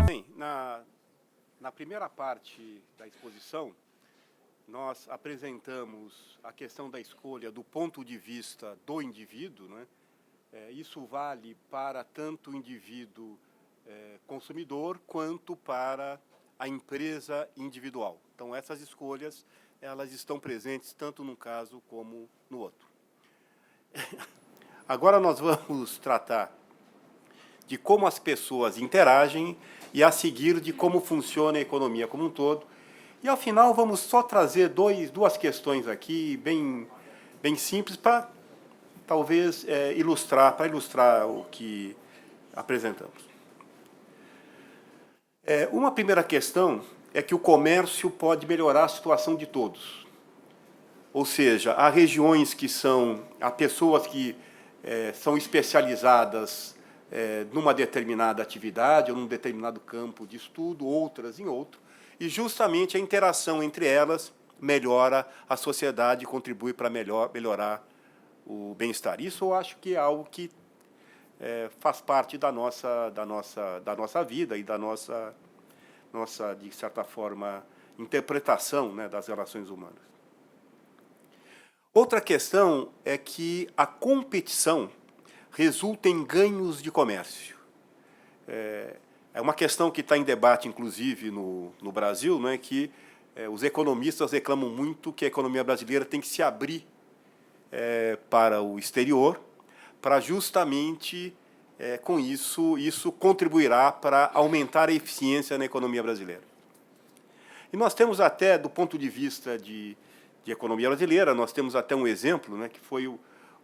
Bem, na primeira parte da exposição, nós apresentamos a questão da escolha do ponto de vista do indivíduo, né? Isso vale para tanto o indivíduo consumidor quanto para a empresa individual. Então, essas escolhas elas estão presentes tanto num caso como no outro. Agora nós vamos tratar de como as pessoas interagem e, a seguir, de como funciona a economia como um todo. E, ao final, vamos só trazer duas questões aqui, bem simples, para, talvez, ilustrar o que apresentamos. Uma primeira questão é que o comércio pode melhorar a situação de todos. Ou seja, há regiões há pessoas que são especializadas numa determinada atividade ou num determinado campo de estudo, outras em outro, e justamente a interação entre elas melhora a sociedade e contribui para melhorar o bem-estar. Isso eu acho que é algo que faz parte da nossa vida e da nossa, de certa forma, interpretação, né, das relações humanas. Outra questão é que a competição resulta em ganhos de comércio. É uma questão que está em debate, inclusive, no Brasil, né, que os economistas reclamam muito que a economia brasileira tem que se abrir para o exterior, para justamente, com isso contribuirá para aumentar a eficiência na economia brasileira. E nós temos até, do ponto de vista de economia brasileira, nós temos até um exemplo, né, que foi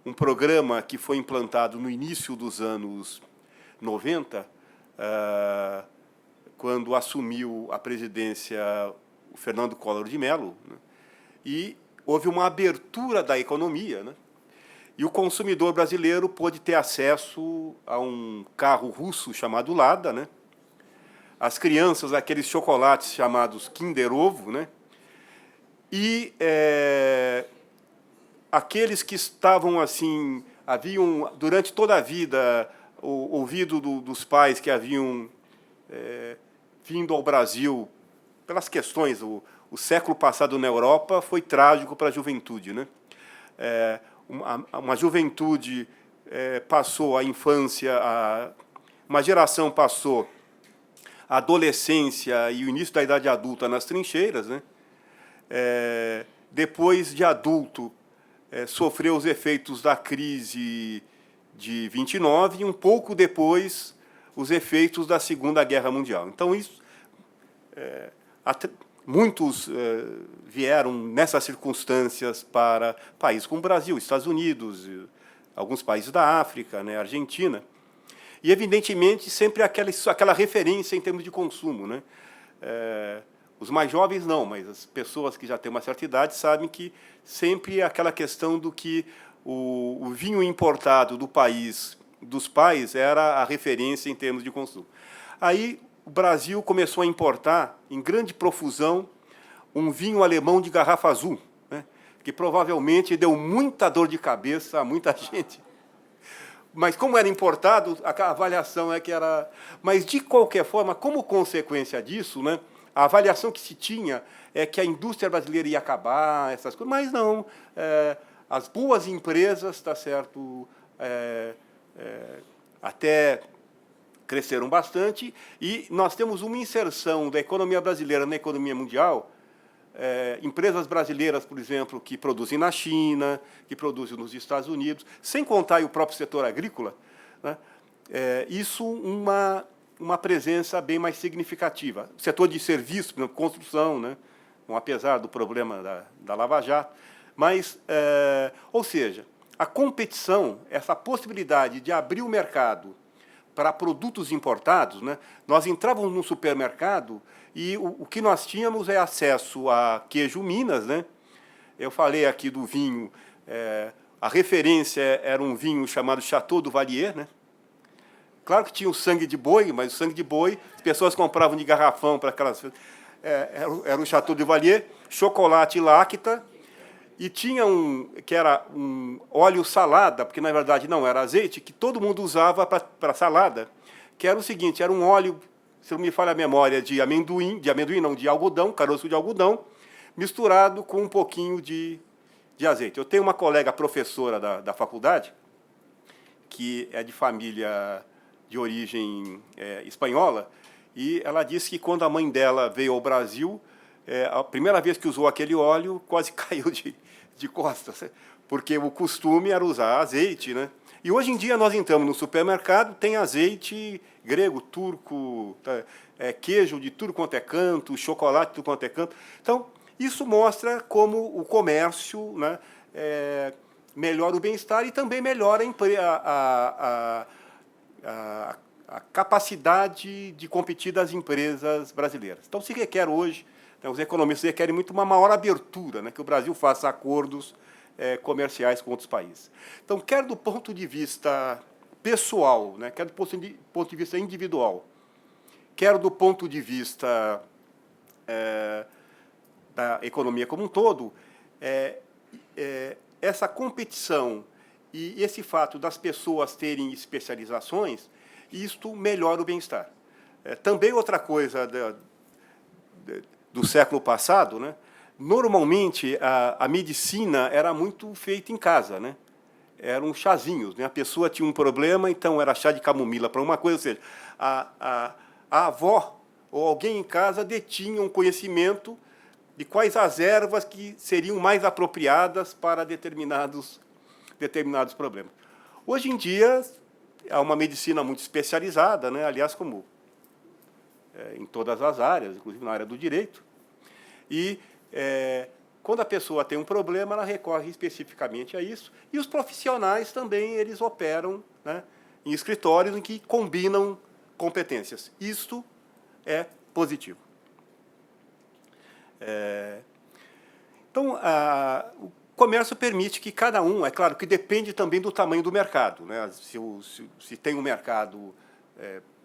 um programa que foi implantado no início dos anos 90, quando assumiu a presidência o Fernando Collor de Mello, né, e houve uma abertura da economia, né, e o consumidor brasileiro pôde ter acesso a um carro russo chamado Lada, né, as crianças, aqueles chocolates chamados Kinder Ovo, né, e aqueles que estavam assim, haviam, durante toda a vida, ouvido dos pais que haviam vindo ao Brasil pelas questões, o século passado na Europa foi trágico para a juventude, né? Uma juventude passou a infância, uma geração passou a adolescência e o início da idade adulta nas trincheiras, né? Depois de adulto, sofreu os efeitos da crise de 29 e, um pouco depois, os efeitos da Segunda Guerra Mundial. Então, muitos vieram, nessas circunstâncias, para países como o Brasil, Estados Unidos, alguns países da África, né, Argentina, e, evidentemente, sempre aquela referência em termos de consumo, né? Os mais jovens não, mas as pessoas que já têm uma certa idade sabem que sempre é aquela questão do que o vinho importado do país dos pais era a referência em termos de consumo. Aí o Brasil começou a importar, em grande profusão, um vinho alemão de garrafa azul, né, que provavelmente deu muita dor de cabeça a muita gente. Mas, como era importado, a avaliação é que era... Mas, de qualquer forma, como consequência disso, né, a avaliação que se tinha é que a indústria brasileira ia acabar, essas coisas, mas não. As boas empresas, tá certo, até cresceram bastante, e nós temos uma inserção da economia brasileira na economia mundial. Empresas brasileiras, por exemplo, que produzem na China, que produzem nos Estados Unidos, sem contar o próprio setor agrícola, né, isso uma presença bem mais significativa. O setor de serviços, por exemplo, construção, né, apesar do problema da Lava Jato, mas, ou seja, a competição, essa possibilidade de abrir o mercado para produtos importados, né, nós entrávamos no supermercado e o que nós tínhamos é acesso a queijo Minas, né? Eu falei aqui do vinho, a referência era um vinho chamado Chateau do Valier, né? Claro que tinha o sangue de boi, mas o sangue de boi, as pessoas compravam de garrafão para aquelas... era o Chateau do Valier, chocolate Lacta, e tinha que era um óleo salada, porque na verdade não era azeite, que todo mundo usava para salada, que era o seguinte, era um óleo, se não me falha a memória, de amendoim não, de algodão, caroço de algodão, misturado com um pouquinho de azeite. Eu tenho uma colega professora da faculdade, que é de família de origem espanhola, e ela disse que quando a mãe dela veio ao Brasil, a primeira vez que usou aquele óleo, quase caiu de costas, porque o costume era usar azeite, né? E hoje em dia nós entramos no supermercado, tem azeite grego, turco, queijo de tudo quanto é canto, chocolate de tudo quanto é canto. Então, isso mostra como o comércio, né, melhora o bem-estar e também melhora a capacidade de competir das empresas brasileiras. Então, se requer hoje, né, os economistas requerem muito uma maior abertura, né, que o Brasil faça acordos comerciais com outros países. Então, quer do ponto de vista pessoal, né, quer do ponto de vista individual, quer do ponto de vista da economia como um todo, essa competição e esse fato das pessoas terem especializações, isto melhora o bem-estar. Também outra coisa do século passado, né? Normalmente a medicina era muito feita em casa, né? Eram chazinhos, né? A pessoa tinha um problema, então era chá de camomila para uma coisa, ou seja, a avó ou alguém em casa detinha um conhecimento de quais as ervas que seriam mais apropriadas para determinados problemas. Hoje em dia, há uma medicina muito especializada, né? Aliás, como em todas as áreas, inclusive na área do direito, e quando a pessoa tem um problema, ela recorre especificamente a isso, e os profissionais também eles operam, né, em escritórios em que combinam competências. Isto é positivo. Então, o comércio permite que cada um, é claro que depende também do tamanho do mercado, né? Se tem um mercado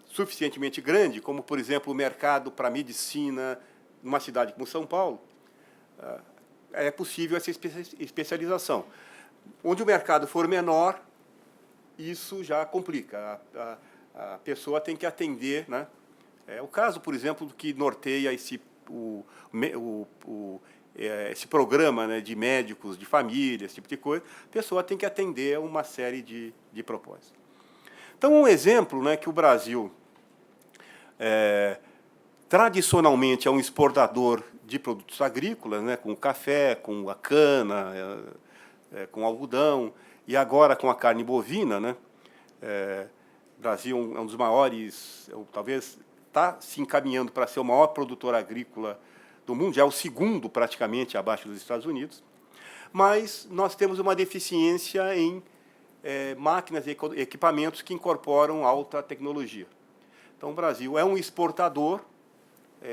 suficientemente grande, como, por exemplo, o mercado para medicina numa cidade como São Paulo, é possível essa especialização. Onde o mercado for menor, isso já complica. A pessoa tem que atender, né? O caso, por exemplo, que norteia esse programa, né, de médicos, de família, esse tipo de coisa, a pessoa tem que atender uma série de propósitos. Então, um exemplo, né, que o Brasil tradicionalmente é um exportador de produtos agrícolas, né, com o café, com a cana, com o algodão, e agora com a carne bovina, né? O Brasil é um dos maiores, talvez está se encaminhando para ser o maior produtor agrícola do mundo, já é o segundo praticamente abaixo dos Estados Unidos, mas nós temos uma deficiência em máquinas e equipamentos que incorporam alta tecnologia. Então, o Brasil é um exportador,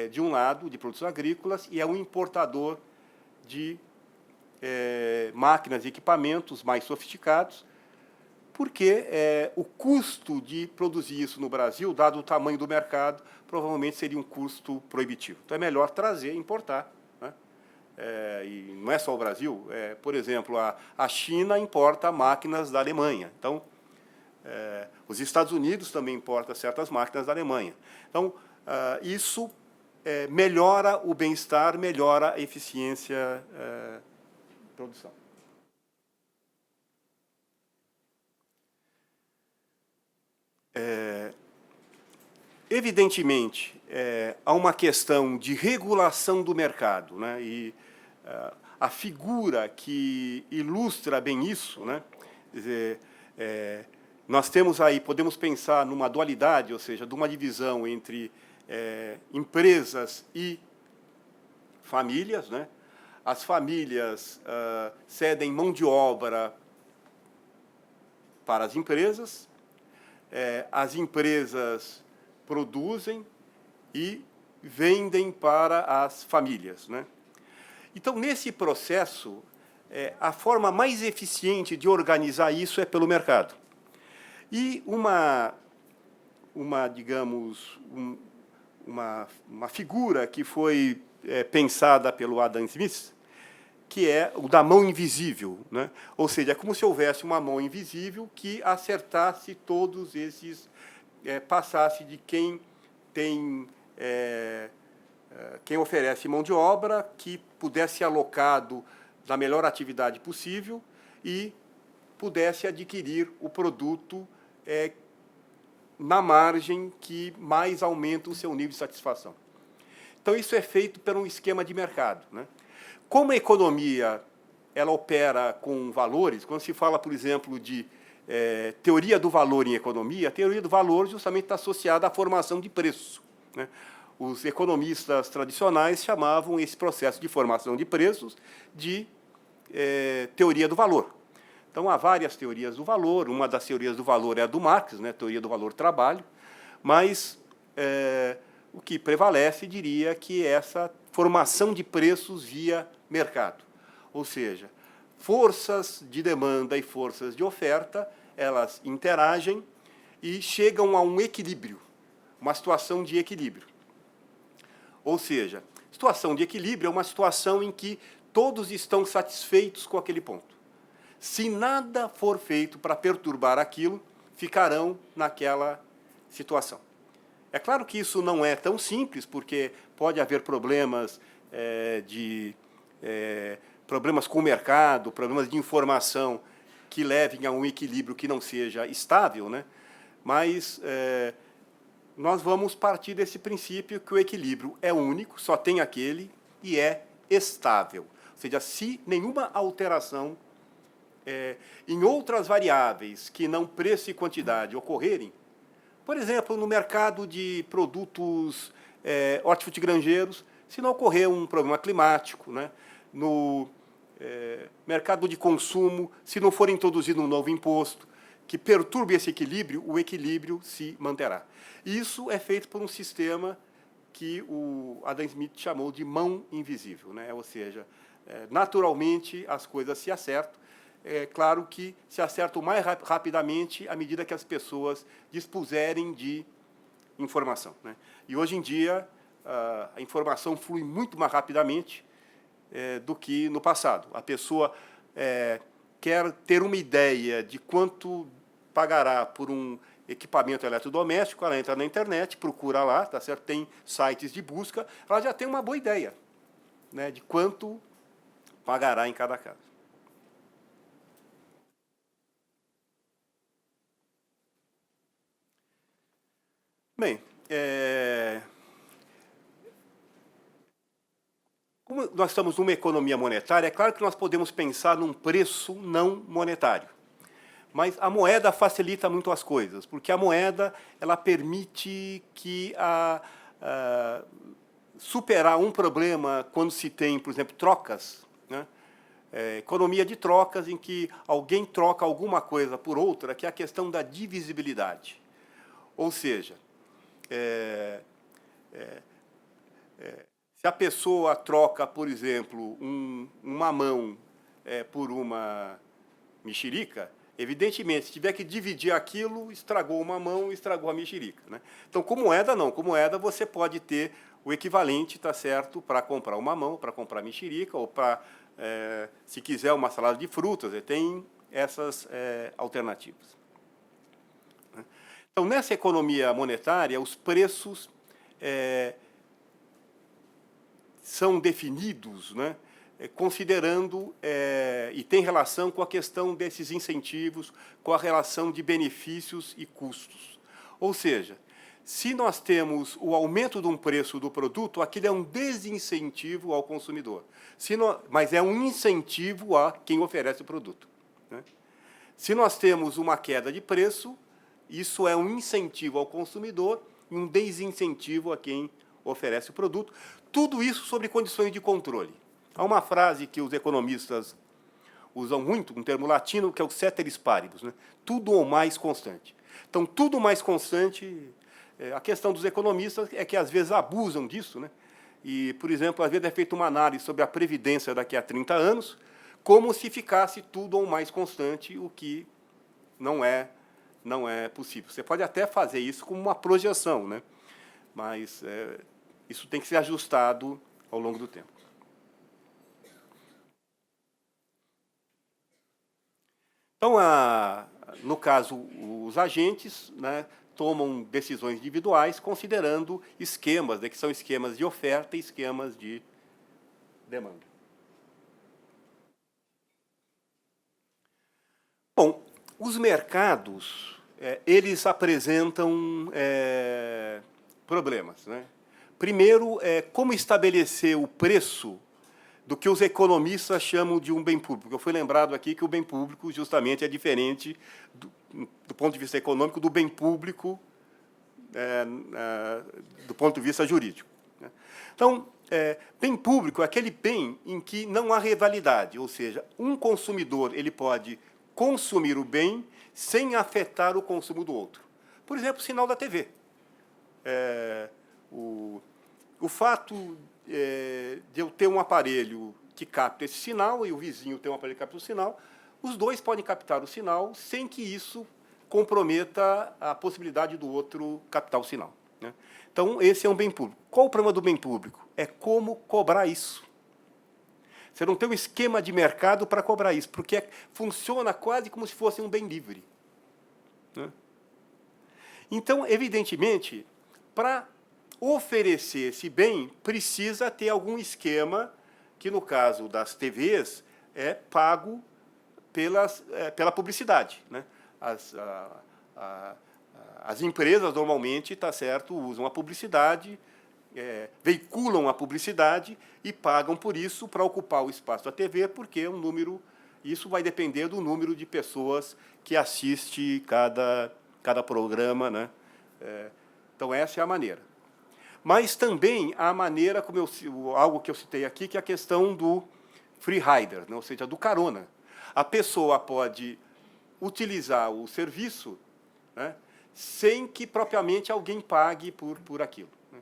de um lado, de produtos agrícolas, e é um importador de máquinas e equipamentos mais sofisticados, porque o custo de produzir isso no Brasil, dado o tamanho do mercado, provavelmente seria um custo proibitivo. Então, é melhor trazer, importar, né? E não é só o Brasil. Por exemplo, a China importa máquinas da Alemanha. Então, os Estados Unidos também importam certas máquinas da Alemanha. Então, isso melhora o bem-estar, melhora a eficiência de produção. Evidentemente, há uma questão de regulação do mercado, né? E a figura que ilustra bem isso, né? Quer dizer, nós temos aí, podemos pensar numa dualidade, ou seja, de uma divisão entre empresas e famílias, né? As famílias cedem mão de obra para as empresas produzem e vendem para as famílias, né? Então, nesse processo, a forma mais eficiente de organizar isso é pelo mercado. E digamos, uma figura que foi pensada pelo Adam Smith, que é o da mão invisível, né? Ou seja, é como se houvesse uma mão invisível que acertasse todos esses, passasse de quem tem, quem oferece mão de obra, que pudesse ser alocado na melhor atividade possível e pudesse adquirir o produto na margem que mais aumenta o seu nível de satisfação. Então, isso é feito por um esquema de mercado, né? Como a economia ela opera com valores, quando se fala, por exemplo, de teoria do valor em economia, a teoria do valor justamente está associada à formação de preço, né? Os economistas tradicionais chamavam esse processo de formação de preços de teoria do valor. Então, há várias teorias do valor. Uma das teorias do valor é a do Marx, né, teoria do valor-trabalho, mas o que prevalece, diria, que é essa formação de preços via mercado. Ou seja, forças de demanda e forças de oferta, elas interagem e chegam a um equilíbrio, uma situação de equilíbrio. Ou seja, situação de equilíbrio é uma situação em que todos estão satisfeitos com aquele ponto. Se nada for feito para perturbar aquilo, ficarão naquela situação. É claro que isso não é tão simples, porque pode haver problemas problemas com o mercado, problemas de informação que levem a um equilíbrio que não seja estável, né? Mas nós vamos partir desse princípio que o equilíbrio é único, só tem aquele e é estável. Ou seja, se nenhuma alteração em outras variáveis que não preço e quantidade ocorrerem, por exemplo, no mercado de produtos hortifrutigranjeiros, se não ocorrer um problema climático, né? No mercado de consumo, se não for introduzido um novo imposto que perturbe esse equilíbrio, o equilíbrio se manterá. Isso é feito por um sistema que o Adam Smith chamou de mão invisível, né? Ou seja, naturalmente as coisas se acertam. É claro que se acertam mais rapidamente à medida que as pessoas dispuserem de informação, né? E hoje em dia a informação flui muito mais rapidamente do que no passado. A pessoa quer ter uma ideia de quanto pagará por um equipamento eletrodoméstico, ela entra na internet, procura lá, tá certo? Tem sites de busca, ela já tem uma boa ideia, né, de quanto pagará em cada caso. Bem, como nós estamos numa economia monetária, é claro que nós podemos pensar num preço não monetário. Mas a moeda facilita muito as coisas, porque a moeda ela permite que superar um problema quando se tem, por exemplo, trocas, né? Economia de trocas em que alguém troca alguma coisa por outra, que é a questão da divisibilidade. Ou seja, se a pessoa troca, por exemplo, um mamão por uma mexerica, evidentemente, se tiver que dividir aquilo, estragou o mamão, estragou a mexerica, né? Então, com moeda, não. Com moeda, você pode ter o equivalente, tá certo, para comprar o mamão, para comprar a mexerica, ou para, se quiser, uma salada de frutas. Tem essas alternativas. Então, nessa economia monetária, os preços são definidos, né, considerando e tem relação com a questão desses incentivos, com a relação de benefícios e custos. Ou seja, se nós temos o aumento de um preço do produto, aquilo é um desincentivo ao consumidor, mas é um incentivo a quem oferece o produto, né? Se nós temos uma queda de preço, isso é um incentivo ao consumidor e um desincentivo a quem oferece o produto. Tudo isso sob condições de controle. Há uma frase que os economistas usam muito, um termo latino, que é o ceteris paribus, né? Tudo ou mais constante. Então, tudo mais constante, a questão dos economistas é que, às vezes, abusam disso, né? E, por exemplo, às vezes é feita uma análise sobre a Previdência daqui a 30 anos, como se ficasse tudo ou mais constante, o que não é possível. Você pode até fazer isso como uma projeção, né? Mas isso tem que ser ajustado ao longo do tempo. Então, no caso, os agentes, né, tomam decisões individuais considerando esquemas, né, que são esquemas de oferta e esquemas de demanda. Bom, os mercados, eles apresentam problemas, né? Primeiro, como estabelecer o preço do que os economistas chamam de um bem público. Eu fui lembrado aqui que o bem público justamente é diferente, do ponto de vista econômico, do bem público do ponto de vista jurídico. Então, bem público é aquele bem em que não há rivalidade, ou seja, um consumidor ele pode consumir o bem sem afetar o consumo do outro. Por exemplo, o sinal da TV. O fato de eu ter um aparelho que capta esse sinal e o vizinho ter um aparelho que capta o sinal, os dois podem captar o sinal sem que isso comprometa a possibilidade do outro captar o sinal, né? Então, esse é um bem público. Qual o problema do bem público? É como cobrar isso. Você não tem um esquema de mercado para cobrar isso, porque funciona quase como se fosse um bem livre, né? Então, evidentemente, para oferecer esse bem, precisa ter algum esquema que, no caso das TVs, é pago pela publicidade, né? As empresas, normalmente, tá certo, usam a publicidade, veiculam a publicidade e pagam por isso para ocupar o espaço da TV, porque é um número, isso vai depender do número de pessoas que assiste cada programa, né? Então, essa é a maneira. Mas também a maneira, algo que eu citei aqui, que é a questão do free rider, né? Ou seja, do carona. A pessoa pode utilizar o serviço, né, sem que propriamente alguém pague por aquilo, né?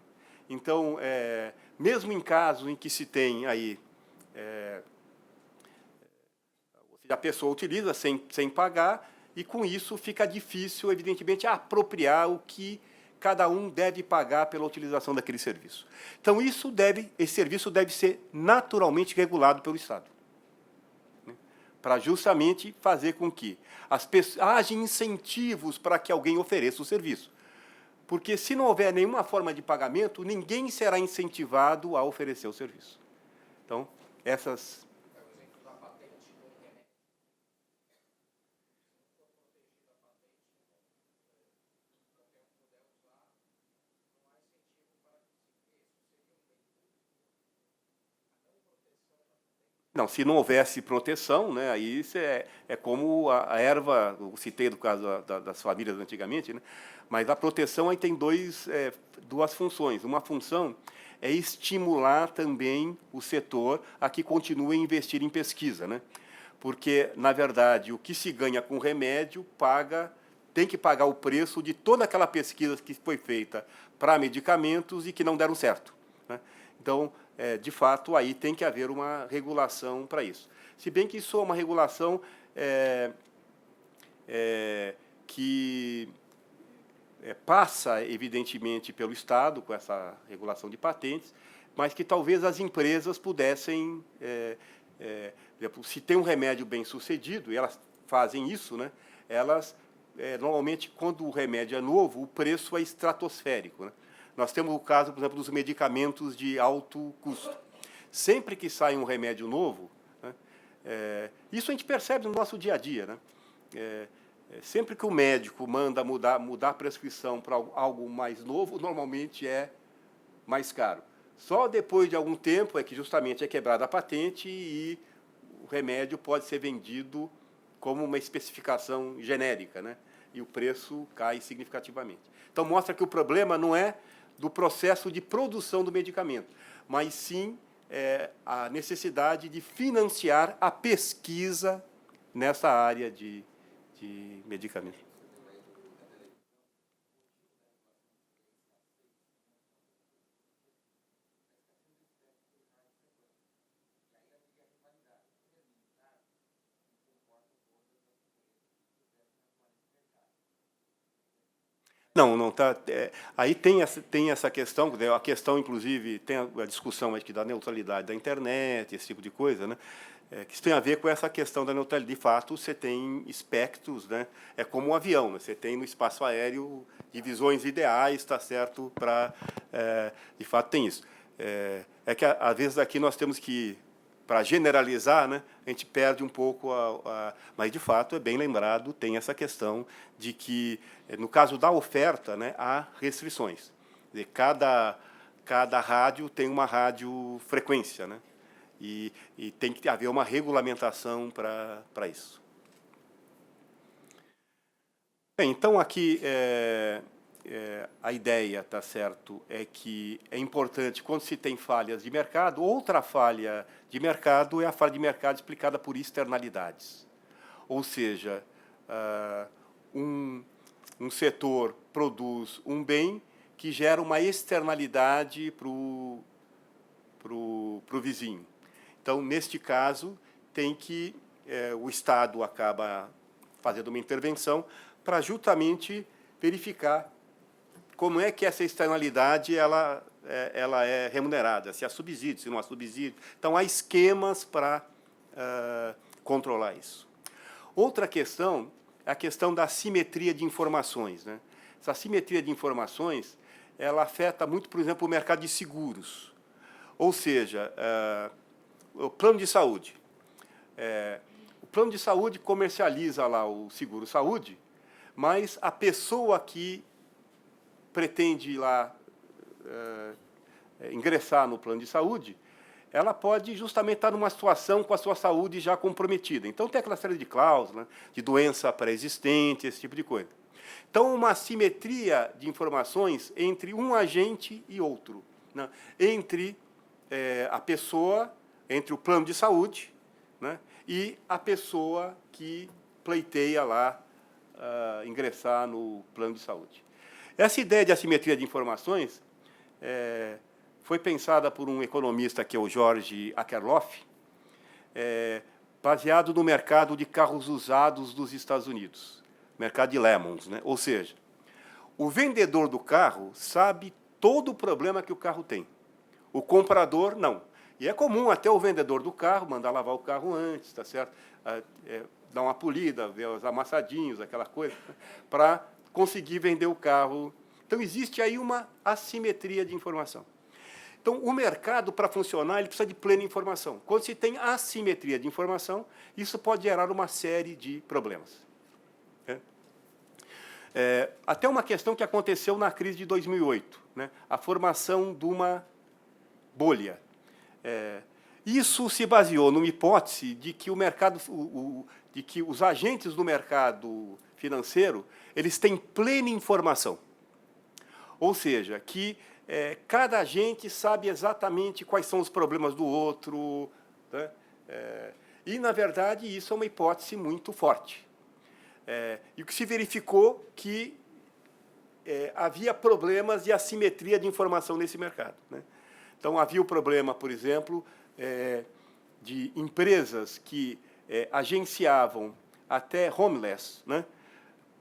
Então, mesmo em casos em que se tem aí, a pessoa utiliza sem pagar, e com isso fica difícil, evidentemente, apropriar o que cada um deve pagar pela utilização daquele serviço. Então, esse serviço deve ser naturalmente regulado pelo Estado, né, para justamente fazer com que haja incentivos para que alguém ofereça o serviço. Porque, se não houver nenhuma forma de pagamento, ninguém será incentivado a oferecer o serviço. Então, essas... Não, se não houvesse proteção, né, aí isso é como a erva, eu citei do caso das famílias antigamente, né, mas a proteção aí tem duas funções. Uma função é estimular também o setor a que continue a investir em pesquisa, né, porque, na verdade, o que se ganha com remédio tem que pagar o preço de toda aquela pesquisa que foi feita para medicamentos e que não deram certo, né? Então, de fato, aí tem que haver uma regulação para isso. Se bem que isso é uma regulação que passa, evidentemente, pelo Estado, com essa regulação de patentes, mas que talvez as empresas pudessem, se tem um remédio bem sucedido, e elas fazem isso, né, elas, normalmente, quando o remédio é novo, o preço é estratosférico, né? Nós temos o caso, por exemplo, dos medicamentos de alto custo. Sempre que sai um remédio novo, né, isso a gente percebe no nosso dia a dia, né? Sempre que o médico manda mudar a prescrição para algo mais novo, normalmente é mais caro. Só depois de algum tempo é que justamente é quebrada a patente e o remédio pode ser vendido como uma especificação genérica, né? E o preço cai significativamente. Então, mostra que o problema não é do processo de produção do medicamento, mas sim a necessidade de financiar a pesquisa nessa área de medicamentos. Não, não tá. Aí tem essa questão, né, a questão, inclusive, tem a discussão aqui da neutralidade da internet, esse tipo de coisa, né? Que isso tem a ver com essa questão da neutralidade. De fato, você tem espectros, né? É como um avião, né? Você tem no espaço aéreo divisões ideais, está certo? De fato, tem isso. Que, às vezes, aqui nós temos que, para generalizar, né, a gente perde um pouco mas, de fato, é bem lembrado, tem essa questão de que, no caso da oferta, né, há restrições. Quer dizer, cada rádio tem uma radiofrequência, né, e tem que haver uma regulamentação para isso. Bem, então, aqui, a ideia, tá certo, é que é importante, quando se tem falhas de mercado, outra falha de mercado é a falha de mercado explicada por externalidades. Ou seja, um setor produz um bem que gera uma externalidade para o vizinho. Então, neste caso, tem que o Estado acaba fazendo uma intervenção para justamente verificar como é que essa externalidade ela é remunerada, se há subsídio, se não há subsídio. Então, há esquemas para controlar isso. Outra questão é a questão da assimetria de informações, né? Essa assimetria de informações ela afeta muito, por exemplo, o mercado de seguros. Ou seja, o plano de saúde. O plano de saúde comercializa lá o seguro-saúde, mas a pessoa que pretende ir lá ingressar no plano de saúde, ela pode justamente estar numa situação com a sua saúde já comprometida. Então, tem aquela série de cláusulas, né, de doença pré-existente, esse tipo de coisa. Então, uma assimetria de informações entre um agente e outro, né, entre a pessoa, entre o plano de saúde, né, e a pessoa que pleiteia lá ingressar no plano de saúde. Essa ideia de assimetria de informações foi pensada por um economista, que é o George Akerlof, baseado no mercado de carros usados dos Estados Unidos, mercado de Lemons, né? Ou seja, o vendedor do carro sabe todo o problema que o carro tem. O comprador, não. E é comum até o vendedor do carro mandar lavar o carro antes, tá certo? Dar uma polida, ver os amassadinhos, aquela coisa, para conseguir vender o carro. Então, existe aí uma assimetria de informação. Então, o mercado, para funcionar, ele precisa de plena informação. Quando se tem assimetria de informação, isso pode gerar uma série de problemas. Até uma questão que aconteceu na crise de 2008, né? A formação de uma bolha. Isso se baseou numa hipótese de que o mercado, de que os agentes do mercado financeiro, eles têm plena informação. Ou seja, que cada agente sabe exatamente quais são os problemas do outro, né? E, na verdade, isso é uma hipótese muito forte. E o que se verificou que havia problemas de assimetria de informação nesse mercado, né? Então, havia o problema, por exemplo, de empresas que agenciavam até homeless, né,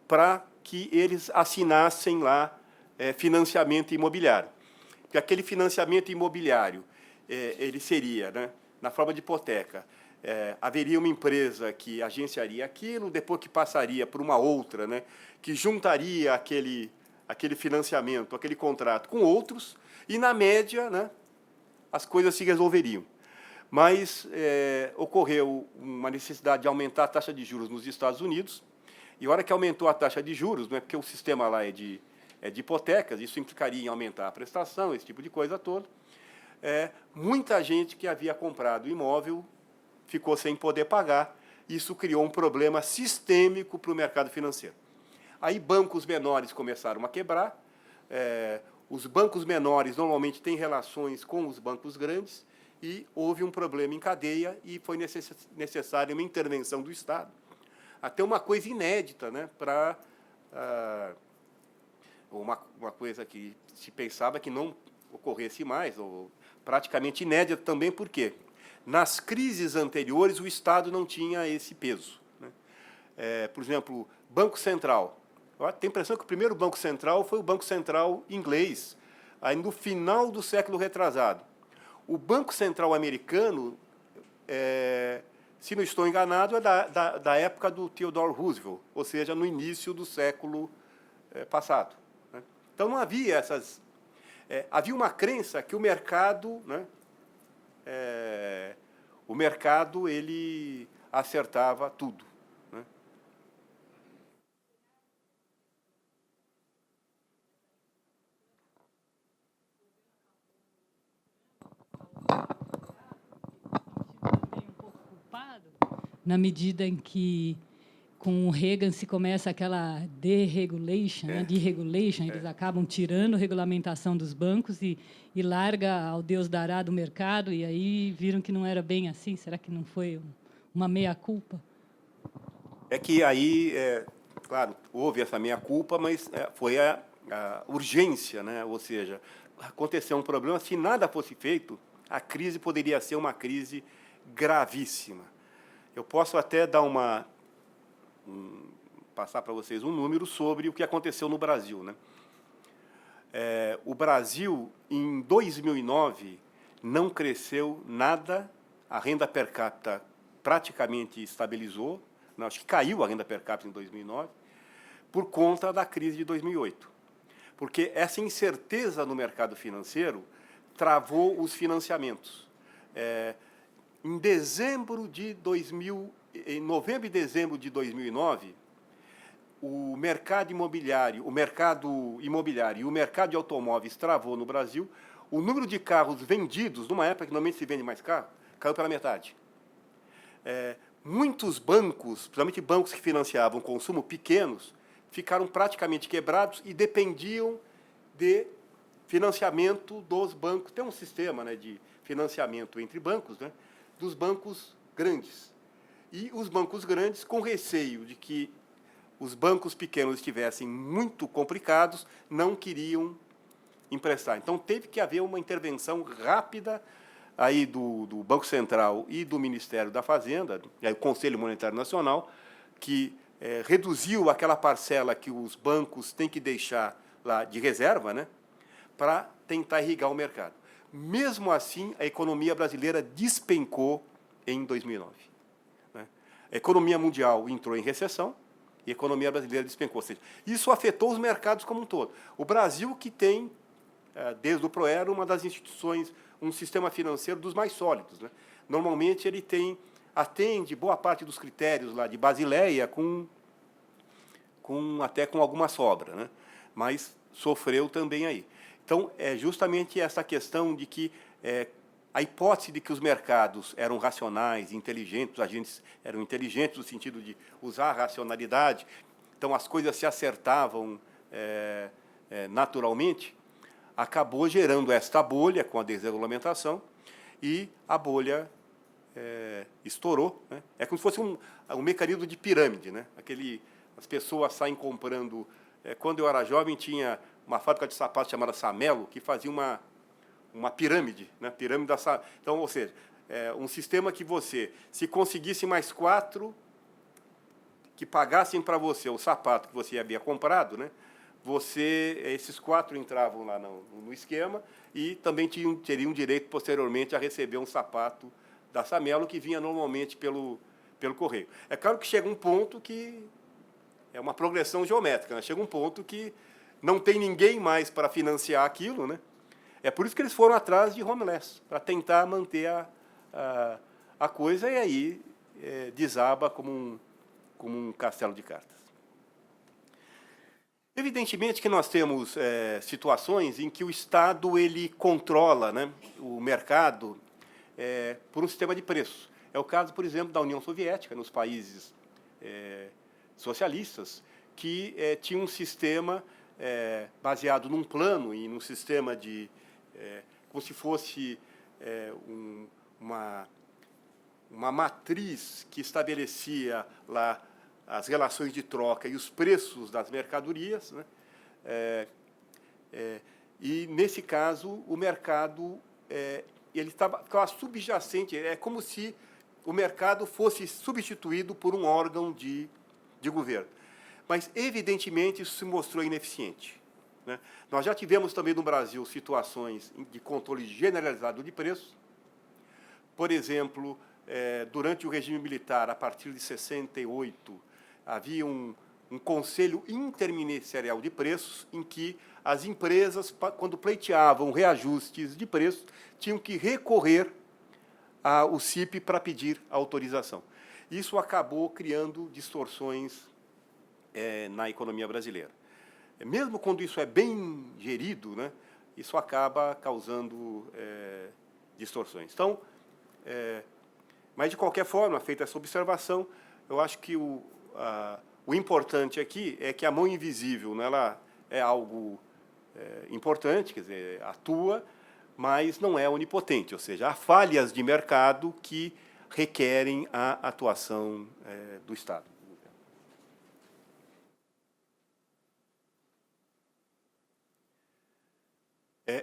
para que eles assinassem lá financiamento imobiliário. Porque aquele financiamento imobiliário ele seria, né, na forma de hipoteca. Haveria uma empresa que agenciaria aquilo, depois que passaria por uma outra, né, que juntaria aquele financiamento, aquele contrato com outros, e, na média, né, as coisas se resolveriam. Mas ocorreu uma necessidade de aumentar a taxa de juros nos Estados Unidos, e a hora que aumentou a taxa de juros, né, porque o sistema lá é de hipotecas, isso implicaria em aumentar a prestação, esse tipo de coisa toda, muita gente que havia comprado imóvel ficou sem poder pagar. Isso criou um problema sistêmico para o mercado financeiro. Aí bancos menores começaram a quebrar. Os bancos menores normalmente têm relações com os bancos grandes, e houve um problema em cadeia e foi necessária uma intervenção do Estado. Até uma coisa inédita, né, para uma coisa que se pensava que não ocorresse mais, ou praticamente inédita também, por quê? Nas crises anteriores, o Estado não tinha esse peso, né? Por exemplo, Banco Central. Eu tenho a impressão que o primeiro Banco Central foi o Banco Central inglês, aí no final do século retrasado. O Banco Central americano, se não estou enganado, é da época do Theodore Roosevelt, ou seja, no início do século passado. Né? Então, não havia essas... havia uma crença que o mercado, né, ele acertava tudo. Né? Na medida em que, com o Reagan, se começa aquela deregulation, né, deregulation, eles acabam tirando a regulamentação dos bancos e larga ao Deus dará do mercado, e aí viram que não era bem assim. Será que não foi uma meia-culpa? É que aí, claro, houve essa meia-culpa, mas foi a urgência, né? Ou seja, aconteceu um problema, se nada fosse feito, a crise poderia ser uma crise gravíssima. Eu posso até dar passar para vocês um número sobre o que aconteceu no Brasil. Né? O Brasil, em 2009, não cresceu nada, a renda per capita praticamente estabilizou, não, acho que caiu a renda per capita em 2009, por conta da crise de 2008. Porque essa incerteza no mercado financeiro travou os financiamentos. Em novembro e dezembro de 2009, o mercado imobiliário e o mercado de automóveis travou no Brasil. O número de carros vendidos, numa época que normalmente se vende mais carro, caiu pela metade. Muitos bancos, principalmente bancos que financiavam consumo pequenos, ficaram praticamente quebrados e dependiam de financiamento dos bancos. Tem um sistema, né, de financiamento entre bancos, né, dos bancos grandes. E os bancos grandes, com receio de que os bancos pequenos estivessem muito complicados, não queriam emprestar. Então, teve que haver uma intervenção rápida aí do Banco Central e do Ministério da Fazenda, e aí o Conselho Monetário Nacional, que reduziu aquela parcela que os bancos têm que deixar lá de reserva, né, para tentar irrigar o mercado. Mesmo assim, a economia brasileira despencou em 2009. Né? A economia mundial entrou em recessão e a economia brasileira despencou. Ou seja, isso afetou os mercados como um todo. O Brasil, que tem, desde o Proero, uma das instituições, um sistema financeiro dos mais sólidos. Né? Normalmente, ele atende boa parte dos critérios lá de Basileia até com alguma sobra, né? Mas sofreu também aí. Então, é justamente essa questão de que a hipótese de que os mercados eram racionais, inteligentes, os agentes eram inteligentes no sentido de usar a racionalidade, então as coisas se acertavam naturalmente, acabou gerando esta bolha com a desregulamentação e a bolha estourou. Né? É como se fosse um mecanismo de pirâmide. Né? As pessoas saem comprando... quando eu era jovem, tinha uma fábrica de sapatos chamada Samelo, que fazia uma pirâmide, né? Pirâmide da... Então, ou seja, um sistema que você, se conseguisse mais 4 que pagassem para você o sapato que você havia comprado, né? Esses 4 entravam lá no esquema e também teriam direito, posteriormente, a receber um sapato da Samelo, que vinha normalmente pelo correio. É claro que chega um ponto que é uma progressão geométrica, né? Chega um ponto que não tem ninguém mais para financiar aquilo, né? É por isso que eles foram atrás de homeless, para tentar manter a coisa, e aí desaba como um castelo de cartas. Evidentemente que nós temos situações em que o Estado ele controla, né, o mercado por um sistema de preços. É o caso, por exemplo, da União Soviética, nos países socialistas, que tinha um sistema baseado num plano e num sistema como se fosse uma matriz que estabelecia lá as relações de troca e os preços das mercadorias, né? E, nesse caso, o mercado ele ficava subjacente, é como se o mercado fosse substituído por um órgão de governo. mas, evidentemente, isso se mostrou ineficiente, né? Nós já tivemos também no Brasil situações de controle generalizado de preços. Por exemplo, durante o regime militar, a partir de 68, havia um conselho interministerial de preços em que as empresas, quando pleiteavam reajustes de preços, tinham que recorrer ao CIP para pedir autorização. Isso acabou criando distorções na economia brasileira. Mesmo quando isso é bem gerido, né, isso acaba causando distorções. Então, mas, de qualquer forma, feita essa observação, eu acho que o importante aqui é que a mão invisível, né, ela é algo importante, quer dizer, atua, mas não é onipotente, ou seja, há falhas de mercado que requerem a atuação do Estado.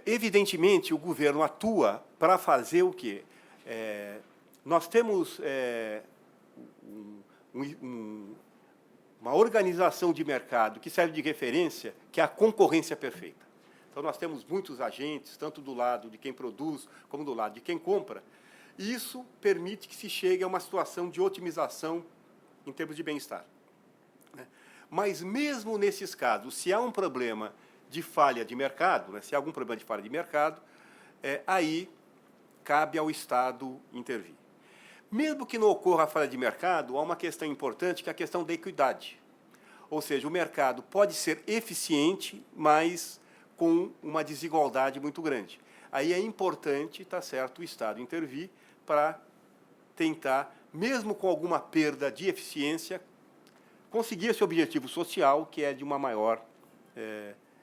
Evidentemente, o governo atua para fazer o quê? Nós temos uma organização de mercado que serve de referência, que é a concorrência perfeita. Então, nós temos muitos agentes, tanto do lado de quem produz, como do lado de quem compra, e isso permite que se chegue a uma situação de otimização em termos de bem-estar, né? Mas, mesmo nesses casos, se há um problema de falha de mercado, né, se há algum problema de falha de mercado, aí cabe ao Estado intervir. Mesmo que não ocorra a falha de mercado, há uma questão importante, que é a questão da equidade. Ou seja, o mercado pode ser eficiente, mas com uma desigualdade muito grande. Aí é importante, tá certo, o Estado intervir para tentar, mesmo com alguma perda de eficiência, conseguir esse objetivo social, que é de uma maior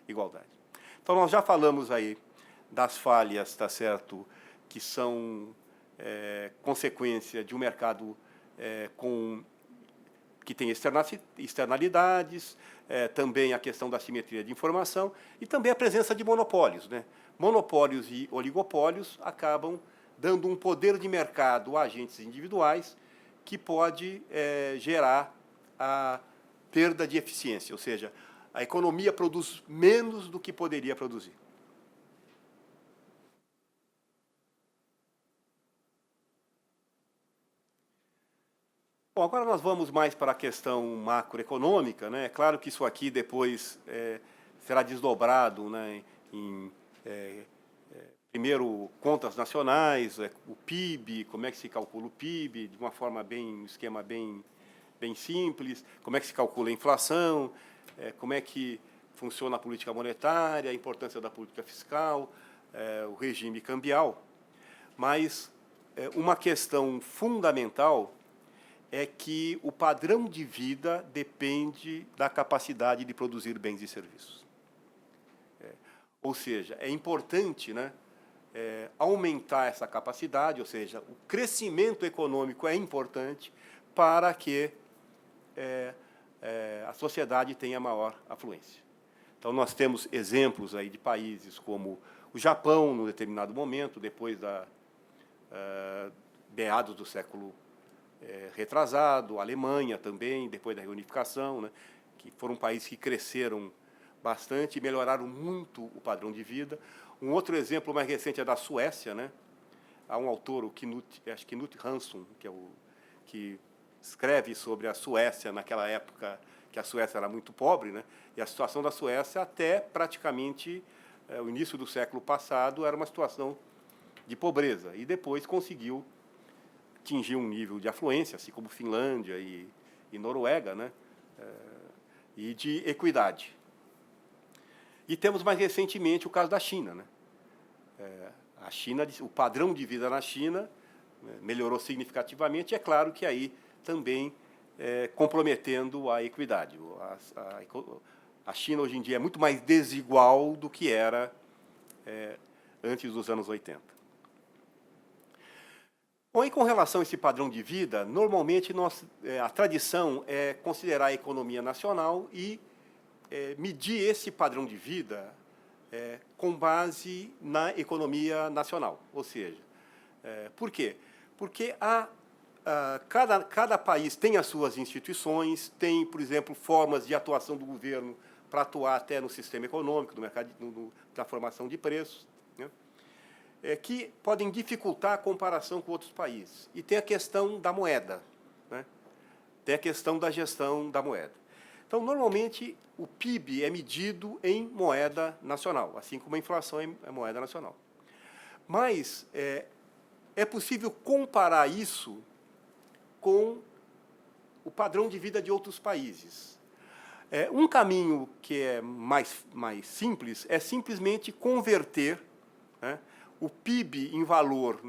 igualdade. Então, nós já falamos aí das falhas, tá certo, que são consequência de um mercado que tem externalidades, também a questão da assimetria de informação e também a presença de monopólios, né? Monopólios e oligopólios acabam dando um poder de mercado a agentes individuais que pode gerar a perda de eficiência, ou seja, a economia produz menos do que poderia produzir. Bom, agora nós vamos mais para a questão macroeconômica, né? É claro que isso aqui depois será desdobrado, né, em, primeiro, contas nacionais, o PIB, como é que se calcula o PIB, de uma forma um esquema bem simples, como é que se calcula a inflação, como é que funciona a política monetária, a importância da política fiscal, o regime cambial. Mas uma questão fundamental é que o padrão de vida depende da capacidade de produzir bens e serviços. Ou seja, é importante, né, aumentar essa capacidade, ou seja, o crescimento econômico é importante para que a sociedade tenha maior afluência. Então, nós temos exemplos aí de países como o Japão, num determinado momento, depois meados do século retrasado, a Alemanha também, depois da reunificação, né, que foram países que cresceram bastante e melhoraram muito o padrão de vida. Um outro exemplo mais recente é da Suécia, né? Há um autor, acho que Knut Hamsun, que escreve sobre a Suécia naquela época, que a Suécia era muito pobre, né? E a situação da Suécia até praticamente o início do século passado era uma situação de pobreza, e depois conseguiu atingir um nível de afluência, assim como Finlândia e Noruega, né? E de equidade. E temos mais recentemente o caso da China, né? A China, o padrão de vida na China, né, melhorou significativamente, e é claro que aí também comprometendo a equidade. A China hoje em dia é muito mais desigual do que era antes dos anos 80. Bom, e com relação a esse padrão de vida, normalmente a tradição é considerar a economia nacional e medir esse padrão de vida com base na economia nacional. Ou seja, por quê? Porque há cada país tem as suas instituições, tem, por exemplo, formas de atuação do governo para atuar até no sistema econômico, no mercado, na formação de preços, né, que podem dificultar a comparação com outros países. E tem a questão da moeda, né, tem a questão da gestão da moeda. Então, normalmente, o PIB é medido em moeda nacional, assim como a inflação é moeda nacional. Mas é possível comparar isso com o padrão de vida de outros países. Um caminho que é mais simples é simplesmente converter, né, o PIB em valor,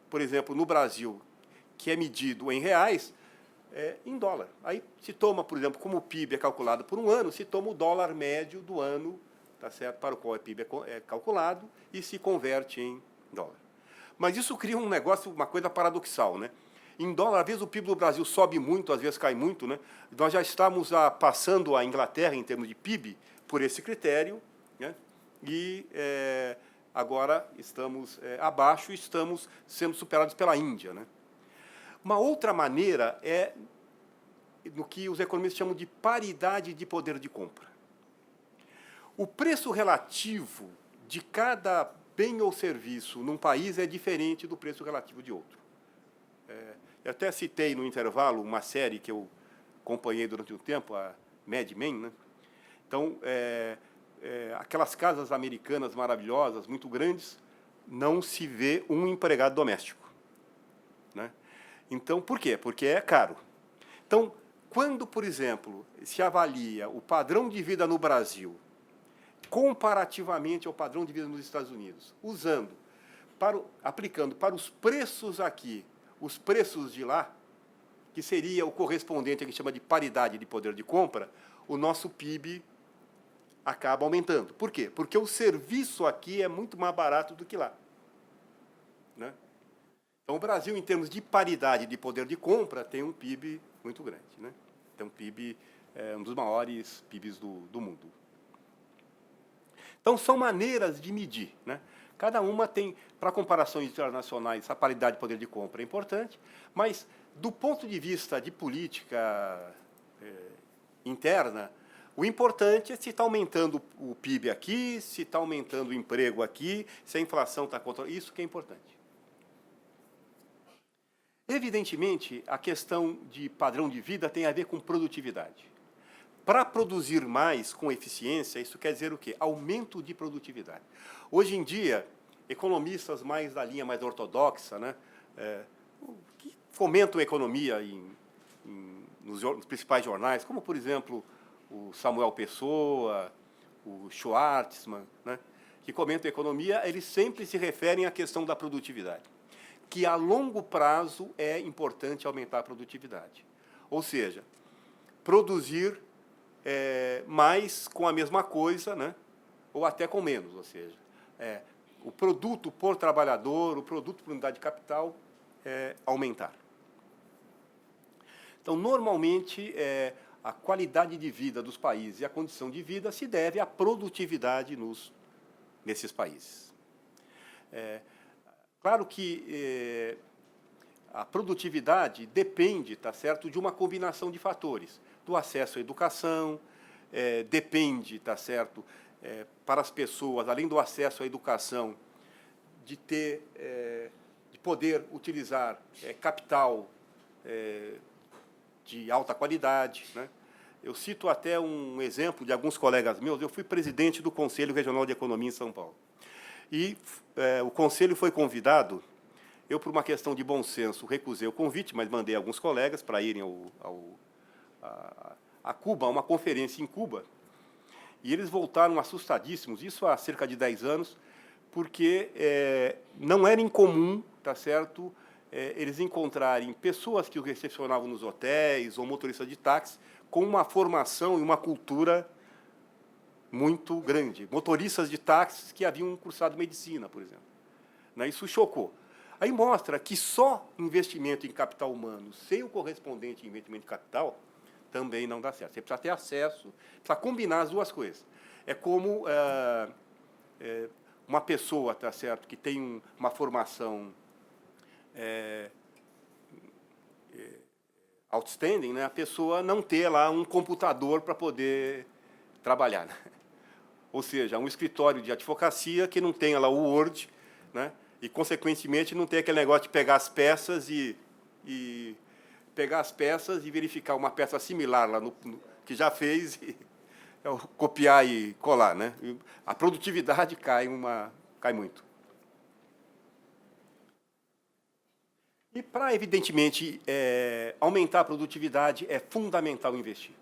por exemplo, no Brasil, que é medido em reais, em dólar. Aí se toma, por exemplo, como o PIB é calculado por um ano, se toma o dólar médio do ano, tá certo, para o qual o PIB é calculado, e se converte em dólar. Mas isso cria um negócio, uma coisa paradoxal, né? Em dólar, às vezes o PIB do Brasil sobe muito, às vezes cai muito, né? Nós já estamos passando a Inglaterra em termos de PIB por esse critério, né? E agora estamos abaixo e estamos sendo superados pela Índia, né? Uma outra maneira é no que os economistas chamam de paridade de poder de compra. O preço relativo de cada bem ou serviço num país é diferente do preço relativo de outro. Eu até citei no intervalo uma série que eu acompanhei durante um tempo, a Mad Men, né? Então, aquelas casas americanas maravilhosas, muito grandes, não se vê um empregado doméstico, né? Então, por quê? Porque é caro. Então, quando, por exemplo, se avalia o padrão de vida no Brasil comparativamente ao padrão de vida nos Estados Unidos, aplicando para os preços aqui os preços de lá, que seria o correspondente a que chama de paridade de poder de compra, o nosso PIB acaba aumentando. Por quê? Porque o serviço aqui é muito mais barato do que lá, né? Então, o Brasil, em termos de paridade de poder de compra, tem um PIB muito grande, né? Tem um PIB, um dos maiores PIBs do mundo. Então, são maneiras de medir, né? Cada uma tem, para comparações internacionais, a paridade de poder de compra é importante, mas, do ponto de vista de política interna, o importante é se está aumentando o PIB aqui, se está aumentando o emprego aqui, se a inflação está controlada. Isso que é importante. Evidentemente, a questão de padrão de vida tem a ver com produtividade. Para produzir mais com eficiência, isso quer dizer o quê? Aumento de produtividade. Hoje em dia, economistas mais da linha mais ortodoxa, né, que fomentam a economia nos principais jornais, como, por exemplo, o Samuel Pessoa, o Schwartzman, né, que comentam a economia, eles sempre se referem à questão da produtividade, que a longo prazo é importante aumentar a produtividade. Ou seja, produzir mais com a mesma coisa, né, ou até com menos, ou seja, o produto por trabalhador, o produto por unidade de capital aumentar. Então, normalmente, a qualidade de vida dos países e a condição de vida se deve à produtividade nesses países. Claro que a produtividade depende, tá certo, de uma combinação de fatores, do acesso à educação, depende, tá certo, para as pessoas, além do acesso à educação, de poder utilizar capital de alta qualidade, né? Eu cito até um exemplo de alguns colegas meus. Eu fui presidente do Conselho Regional de Economia em São Paulo. E o Conselho foi convidado, eu, por uma questão de bom senso, recusei o convite, mas mandei alguns colegas para irem a Cuba, a uma conferência em Cuba, e eles voltaram assustadíssimos, isso há cerca de 10 anos, porque não era incomum, tá certo, eles encontrarem pessoas que o recepcionavam nos hotéis ou motoristas de táxi com uma formação e uma cultura muito grande. Motoristas de táxis que haviam cursado medicina, por exemplo. Isso chocou. Aí mostra que só investimento em capital humano, sem o correspondente investimento em capital, também não dá certo. Você precisa ter acesso, precisa combinar as duas coisas. É como uma pessoa, tá certo, que tem uma formação outstanding, né, a pessoa não ter lá um computador para poder trabalhar, né? Ou seja, um escritório de advocacia que não tenha lá o Word, né, e, consequentemente, não tem aquele negócio de pegar as peças e verificar uma peça similar lá que já fez e copiar e colar, né? A produtividade cai muito. E, para, evidentemente, aumentar a produtividade, é fundamental investir.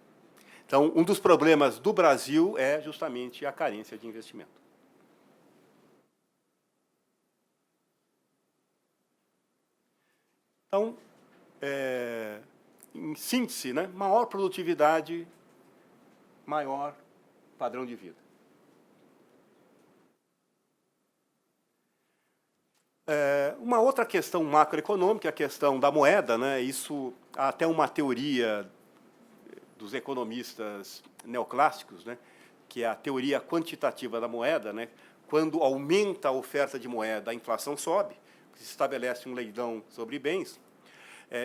Então, um dos problemas do Brasil é justamente a carência de investimento. Então, em síntese, né, maior produtividade, maior padrão de vida. Uma outra questão macroeconômica, a questão da moeda, né, isso há até uma teoria dos economistas neoclássicos, né, que é a teoria quantitativa da moeda, né, quando aumenta a oferta de moeda, a inflação sobe, se estabelece um leilão sobre bens.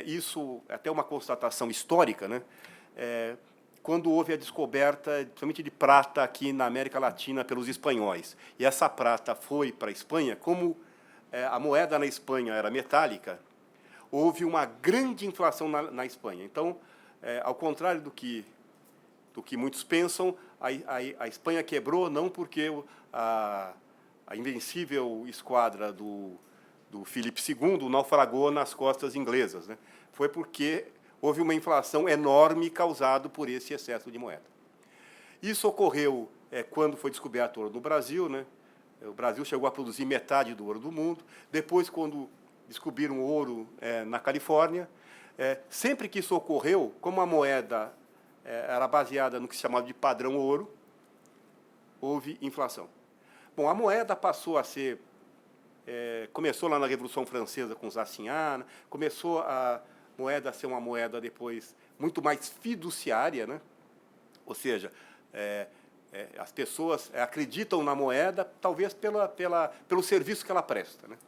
Isso é até uma constatação histórica, né, quando houve a descoberta, principalmente de prata aqui na América Latina pelos espanhóis. E essa prata foi para a Espanha, como a moeda na Espanha era metálica, houve uma grande inflação na Espanha. Então, ao contrário do que muitos pensam, a Espanha quebrou não porque a invencível esquadra do Filipe II naufragou nas costas inglesas, né? Foi porque houve uma inflação enorme causada por esse excesso de moeda. Isso ocorreu quando foi descoberto o ouro no Brasil, né? O Brasil chegou a produzir metade do ouro do mundo. Depois, quando descobriram ouro na Califórnia, sempre que isso ocorreu, como a moeda era baseada no que se chamava de padrão ouro, houve inflação. Bom, a moeda passou a ser... começou lá na Revolução Francesa com os assignats, começou a moeda a ser uma moeda depois muito mais fiduciária, né? Ou seja, as pessoas acreditam na moeda, talvez pelo serviço que ela presta, né?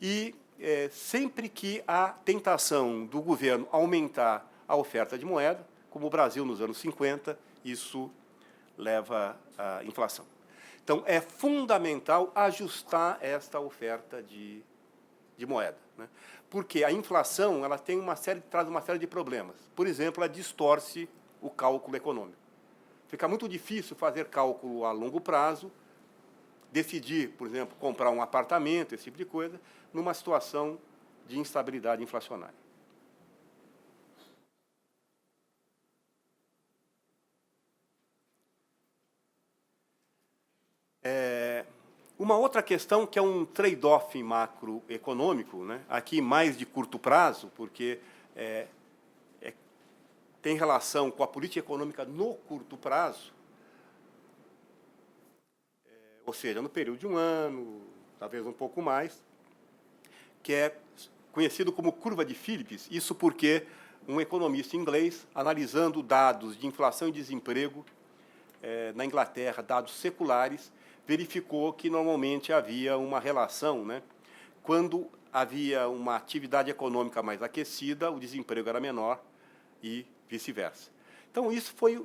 E sempre que há tentação do governo aumentar a oferta de moeda, como o Brasil nos anos 50, isso leva à inflação. Então, é fundamental ajustar esta oferta de moeda, né? Porque a inflação traz uma série de problemas. Por exemplo, ela distorce o cálculo econômico. Fica muito difícil fazer cálculo a longo prazo, decidir, por exemplo, comprar um apartamento, esse tipo de coisa, numa situação de instabilidade inflacionária. Uma outra questão que é um trade-off macroeconômico, né? Aqui mais de curto prazo, porque tem relação com a política econômica no curto prazo, ou seja, no período de um ano, talvez um pouco mais, que é conhecido como curva de Phillips. Isso porque um economista inglês, analisando dados de inflação e desemprego na Inglaterra, dados seculares, verificou que normalmente havia uma relação, né? Quando havia uma atividade econômica mais aquecida, o desemprego era menor e vice-versa. Então, isso foi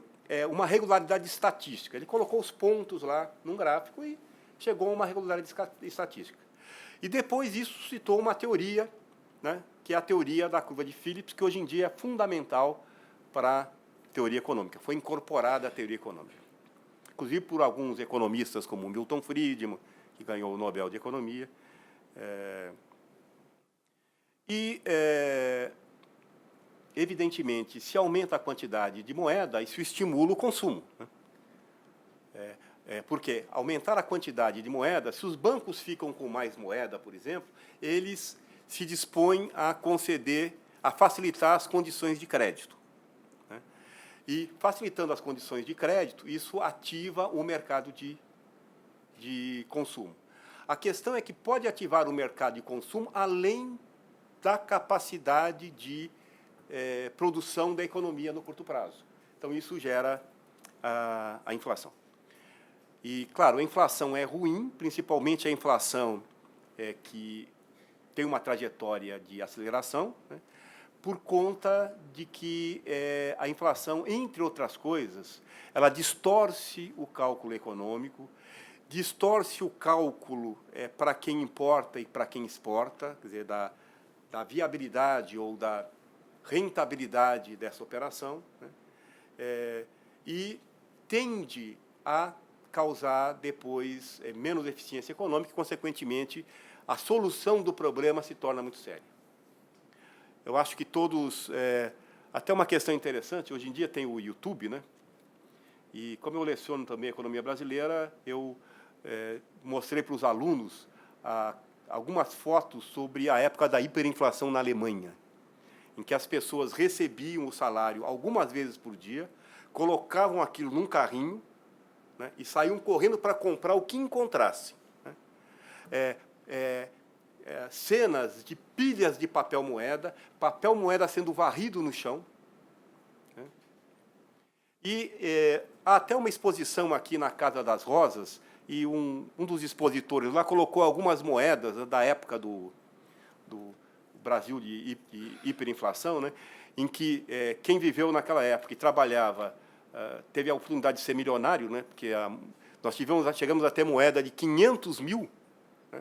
uma regularidade estatística. Ele colocou os pontos lá num gráfico e chegou a uma regularidade estatística. E depois isso suscitou uma teoria, né, que é a teoria da curva de Phillips, que hoje em dia é fundamental para a teoria econômica. Foi incorporada à teoria econômica. Inclusive por alguns economistas, como Milton Friedman, que ganhou o Nobel de Economia. Evidentemente, se aumenta a quantidade de moeda, isso estimula o consumo, né? Porque aumentar a quantidade de moeda, se os bancos ficam com mais moeda, por exemplo, eles se dispõem a conceder, a facilitar as condições de crédito, né? E, facilitando as condições de crédito, isso ativa o mercado de consumo. A questão é que pode ativar o mercado de consumo além da capacidade de produção da economia no curto prazo. Então, isso gera a inflação. E, claro, a inflação é ruim, principalmente a inflação que tem uma trajetória de aceleração, né? por conta de que a inflação, entre outras coisas, ela distorce o cálculo econômico, distorce o cálculo para quem importa e para quem exporta, quer dizer, da viabilidade ou da rentabilidade dessa operação, né? E tende a causar depois menos eficiência econômica e, consequentemente, a solução do problema se torna muito séria. Eu acho que todos... até uma questão interessante, hoje em dia tem o YouTube, né? E como eu leciono também economia brasileira, eu mostrei para os alunos algumas fotos sobre a época da hiperinflação na Alemanha, em que as pessoas recebiam o salário algumas vezes por dia, colocavam aquilo num carrinho, né, e saíam correndo para comprar o que encontrasse, né? Cenas de pilhas de papel moeda sendo varrido no chão, né? E há até uma exposição aqui na Casa das Rosas, e um dos expositores lá colocou algumas moedas, né, da época do Brasil de hiperinflação, né, em que quem viveu naquela época e trabalhava teve a oportunidade de ser milionário, né, porque nós chegamos a ter moeda de 500 mil, né,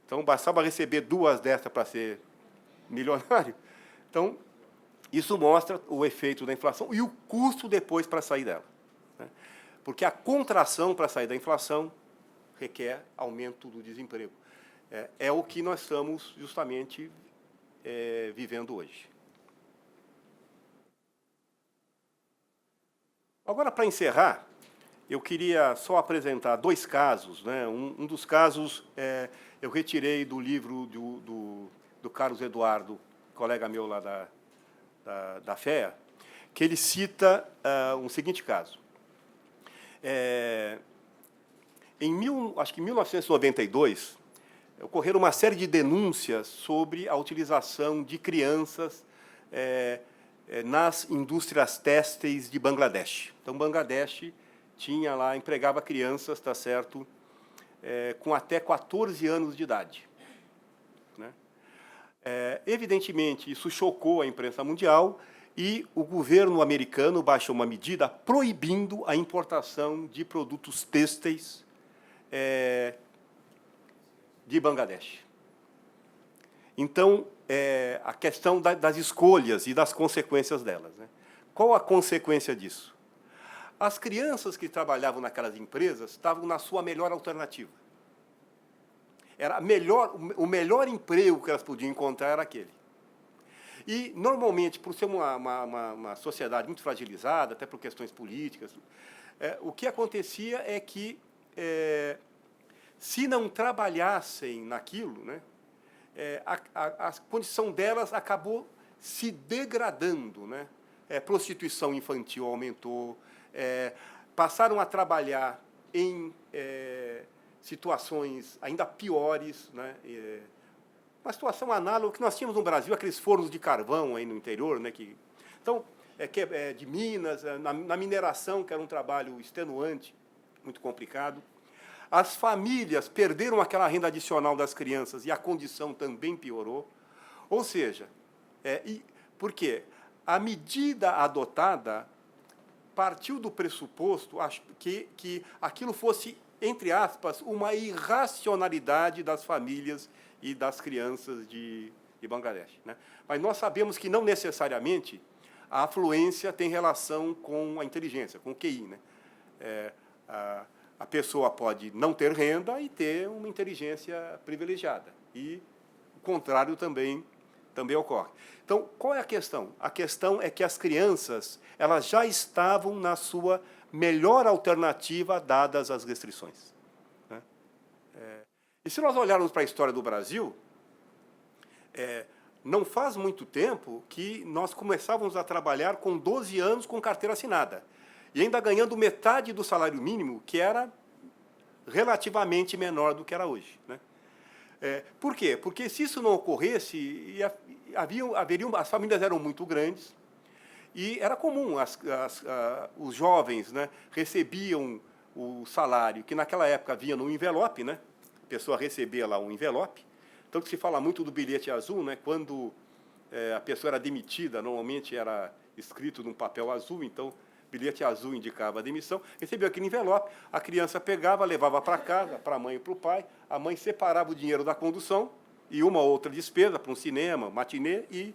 então bastava receber 2 dessas para ser milionário. Então, isso mostra o efeito da inflação e o custo depois para sair dela, né, porque a contração para sair da inflação requer aumento do desemprego. É o que nós estamos justamente vivendo hoje. Agora, para encerrar, eu queria só apresentar 2 casos, né? Um dos casos eu retirei do livro do Carlos Eduardo, colega meu lá da FEA, que ele cita um seguinte caso. Acho que em 1992, ocorreram uma série de denúncias sobre a utilização de crianças nas indústrias têxteis de Bangladesh. Então, Bangladesh tinha lá, empregava crianças, tá certo, com até 14 anos de idade, né? Evidentemente, isso chocou a imprensa mundial e o governo americano baixou uma medida proibindo a importação de produtos têxteis de Bangladesh. Então, a questão das escolhas e das consequências delas, né? Qual a consequência disso? As crianças que trabalhavam naquelas empresas estavam na sua melhor alternativa. O melhor emprego que elas podiam encontrar era aquele. E, normalmente, por ser uma sociedade muito fragilizada, até por questões políticas, o que acontecia é que, se não trabalhassem naquilo, né, a condição delas acabou se degradando, né? Prostituição infantil aumentou, passaram a trabalhar em situações ainda piores, né? Uma situação análoga ao que nós tínhamos no Brasil, aqueles fornos de carvão aí no interior, né? Então, de Minas, na mineração, que era um trabalho extenuante, muito complicado. As famílias perderam aquela renda adicional das crianças e a condição também piorou. Ou seja, por quê? A medida adotada partiu do pressuposto que aquilo fosse, entre aspas, uma irracionalidade das famílias e das crianças de Bangladesh, né? Mas nós sabemos que não necessariamente a afluência tem relação com a inteligência, com o QI, né? A pessoa pode não ter renda e ter uma inteligência privilegiada. E o contrário também ocorre. Então, qual é a questão? A questão é que as crianças elas já estavam na sua melhor alternativa, dadas as restrições, né? E se nós olharmos para a história do Brasil, não faz muito tempo que nós começávamos a trabalhar com 12 anos com carteira assinada, e ainda ganhando metade do salário mínimo, que era relativamente menor do que era hoje, né? Por quê? Porque se isso não ocorresse, as famílias eram muito grandes, e era comum, os jovens, né, recebiam o salário, que naquela época vinha no envelope, né? A pessoa recebia lá um envelope. Então, que se fala muito do bilhete azul, né? Quando a pessoa era demitida, normalmente era escrito num papel azul, então bilhete azul indicava a demissão, recebeu aquele envelope, a criança pegava, levava para casa, para a mãe e para o pai, a mãe separava o dinheiro da condução e uma outra despesa para um cinema, matinê, e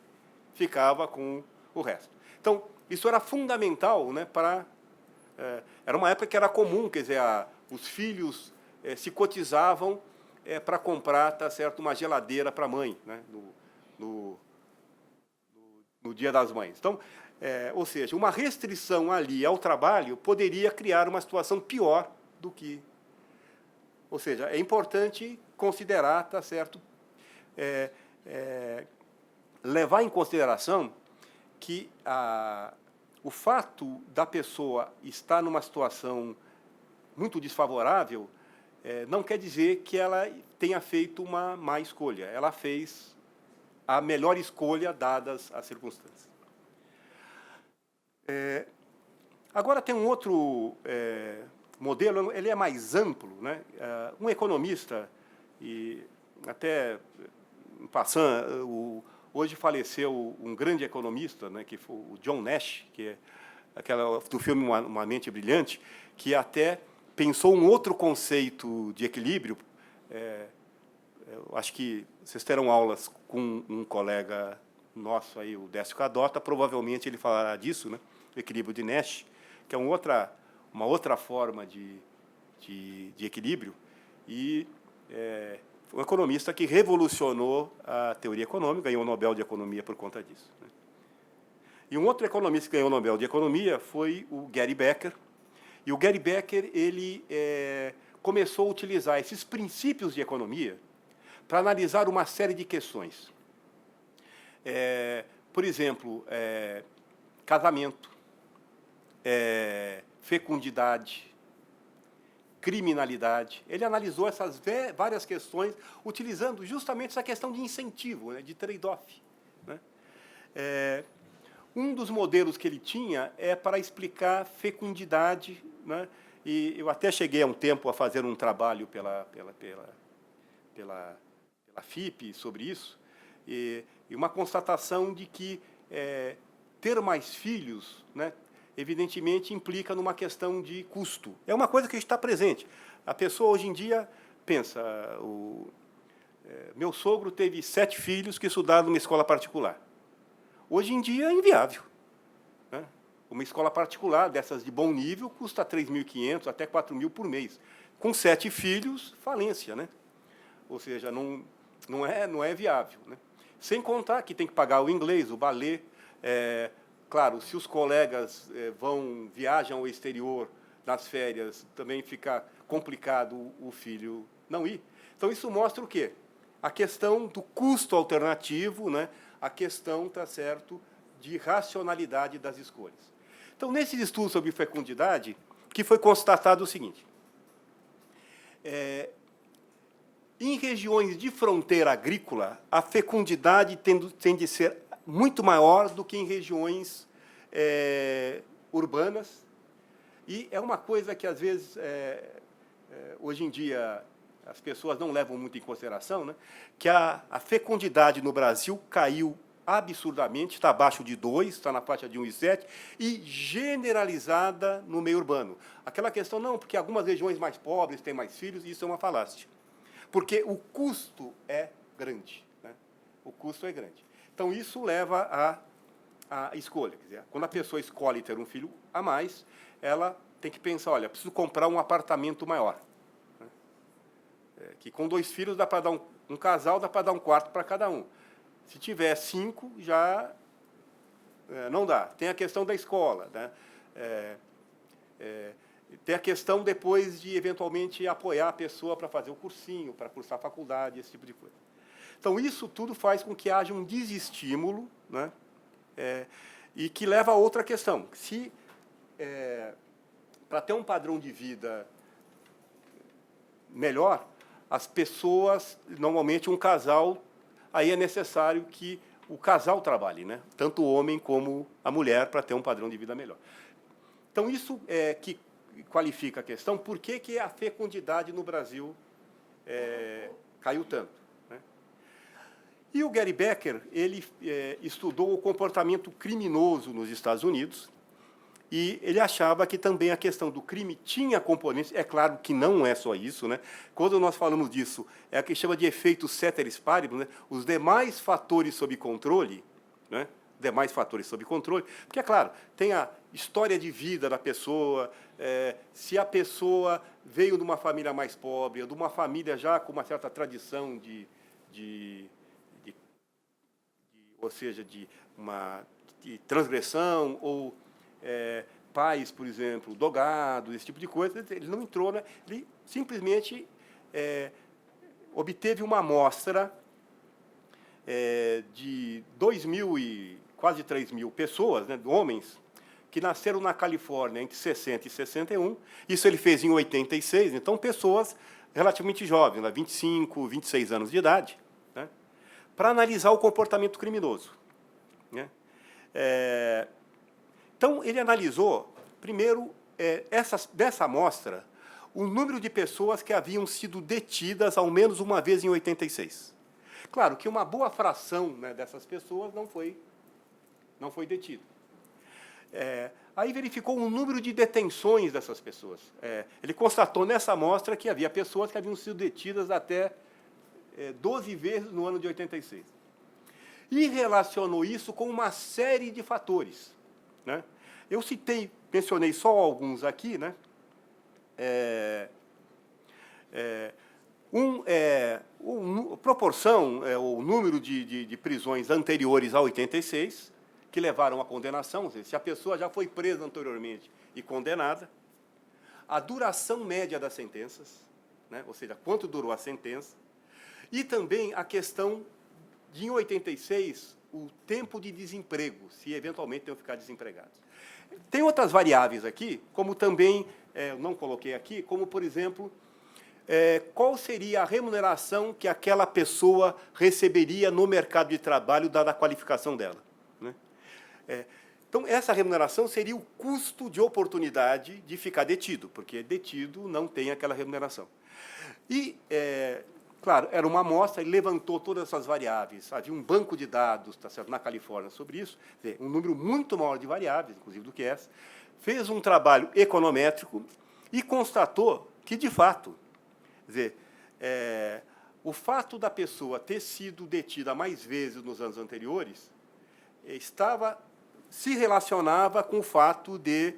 ficava com o resto. Então, isso era fundamental, né, para... era uma época que era comum, quer dizer, os filhos se cotizavam para comprar, tá certo, uma geladeira para a mãe, né, no Dia das Mães. Então, ou seja, uma restrição ali ao trabalho poderia criar uma situação pior do que... Ou seja, é importante considerar, tá certo, levar em consideração que o fato da pessoa estar numa situação muito desfavorável não quer dizer que ela tenha feito uma má escolha. Ela fez a melhor escolha dadas as circunstâncias. Agora tem um outro modelo, ele é mais amplo, né? Um economista, e até passando, hoje faleceu um grande economista, né, que foi o John Nash, que é do filme Uma Mente Brilhante, que até pensou um outro conceito de equilíbrio. Eu acho que vocês terão aulas com um colega nosso, aí, o Décio Cadota, provavelmente ele falará disso, né, o equilíbrio de Nash, que é uma outra forma de equilíbrio, e um economista que revolucionou a teoria econômica, ganhou o Nobel de Economia por conta disso, né. E um outro economista que ganhou o Nobel de Economia foi o Gary Becker. E o Gary Becker ele começou a utilizar esses princípios de economia para analisar uma série de questões. Por exemplo, casamento, fecundidade, criminalidade. Ele analisou essas várias questões utilizando justamente essa questão de incentivo, né, de trade-off, né. Um dos modelos que ele tinha para explicar fecundidade, né, e eu até cheguei há um tempo a fazer um trabalho pela FIP sobre isso, e uma constatação de que ter mais filhos, né, evidentemente, implica numa questão de custo. É uma coisa que está presente. A pessoa, hoje em dia, pensa... meu sogro teve 7 filhos que estudaram numa escola particular. Hoje em dia é inviável, né? Uma escola particular, dessas de bom nível, custa 3.500 até 4.000 por mês. Com 7 filhos, falência, né? Ou seja, não é viável, né? Sem contar que tem que pagar o inglês, o balé. Claro, se os colegas viajam ao exterior nas férias, também fica complicado o filho não ir. Então, isso mostra o quê? A questão do custo alternativo, né? A questão, tá certo, de racionalidade das escolhas. Então, nesse estudo sobre fecundidade, que foi constatado o seguinte: em regiões de fronteira agrícola, a fecundidade tende a ser muito maior do que em regiões urbanas. E é uma coisa que, às vezes, hoje em dia, as pessoas não levam muito em consideração, né, que a fecundidade no Brasil caiu absurdamente, está abaixo de 2, está na faixa de 1,7, e generalizada no meio urbano. Aquela questão, não, porque algumas regiões mais pobres têm mais filhos, isso é uma falácia. Porque o custo é grande, né? O custo é grande. Então, isso leva à escolha. Quer dizer, quando a pessoa escolhe ter um filho a mais, ela tem que pensar, olha, preciso comprar um apartamento maior. Que com 2 filhos dá para dar um casal, dá para dar um quarto para cada um. Se tiver 5, já não dá. Tem a questão da escola, né? Tem a questão depois de, eventualmente, apoiar a pessoa para fazer o cursinho, para cursar a faculdade, esse tipo de coisa. Então, isso tudo faz com que haja um desestímulo, né? E que leva a outra questão. Se, para ter um padrão de vida melhor, as pessoas, normalmente um casal, aí é necessário que o casal trabalhe, né? Tanto o homem como a mulher, para ter um padrão de vida melhor. Então, isso que qualifica a questão, por que a fecundidade no Brasil caiu tanto, né? E o Gary Becker, ele estudou o comportamento criminoso nos Estados Unidos, e ele achava que também a questão do crime tinha componentes. É claro que não é só isso, né? Quando nós falamos disso, é o que chama de efeito ceteris paribus, né? Os demais fatores sob controle, né? Demais fatores sob controle, porque, é claro, tem a história de vida da pessoa, se a pessoa veio de uma família mais pobre, ou de uma família já com uma certa tradição ou seja, de transgressão, ou pais, por exemplo, drogados, esse tipo de coisa, ele não entrou, né? Ele simplesmente obteve uma amostra de 2.000 e quase 3.000 pessoas, né, homens, que nasceram na Califórnia entre 60 e 61. Isso ele fez em 86, então pessoas relativamente jovens, né, 25, 26 anos de idade, né, para analisar o comportamento criminoso, né. Então, ele analisou, primeiro, dessa amostra, o número de pessoas que haviam sido detidas ao menos uma vez em 86. Claro que uma boa fração, né, dessas pessoas não foi detida. Aí verificou o número de detenções dessas pessoas. Ele constatou nessa amostra que havia pessoas que haviam sido detidas até 12 vezes no ano de 86. E relacionou isso com uma série de fatores, né? Eu mencionei só alguns aqui, né? Proporção, o número de prisões anteriores a 86, que levaram à condenação, ou seja, se a pessoa já foi presa anteriormente e condenada, a duração média das sentenças, né, ou seja, quanto durou a sentença, e também a questão de, em 86, o tempo de desemprego, se eventualmente tenham ficado desempregados. Tem outras variáveis aqui, como também, não coloquei aqui, como, por exemplo, qual seria a remuneração que aquela pessoa receberia no mercado de trabalho, dada a qualificação dela, né? Então, essa remuneração seria o custo de oportunidade de ficar detido, porque detido não tem aquela remuneração. E, claro, era uma amostra, ele levantou todas essas variáveis. Havia um banco de dados, tá certo, na Califórnia sobre isso, um número muito maior de variáveis, inclusive do que essa. Fez um trabalho econométrico e constatou que, de fato, quer dizer, o fato da pessoa ter sido detida mais vezes nos anos anteriores se relacionava com o fato de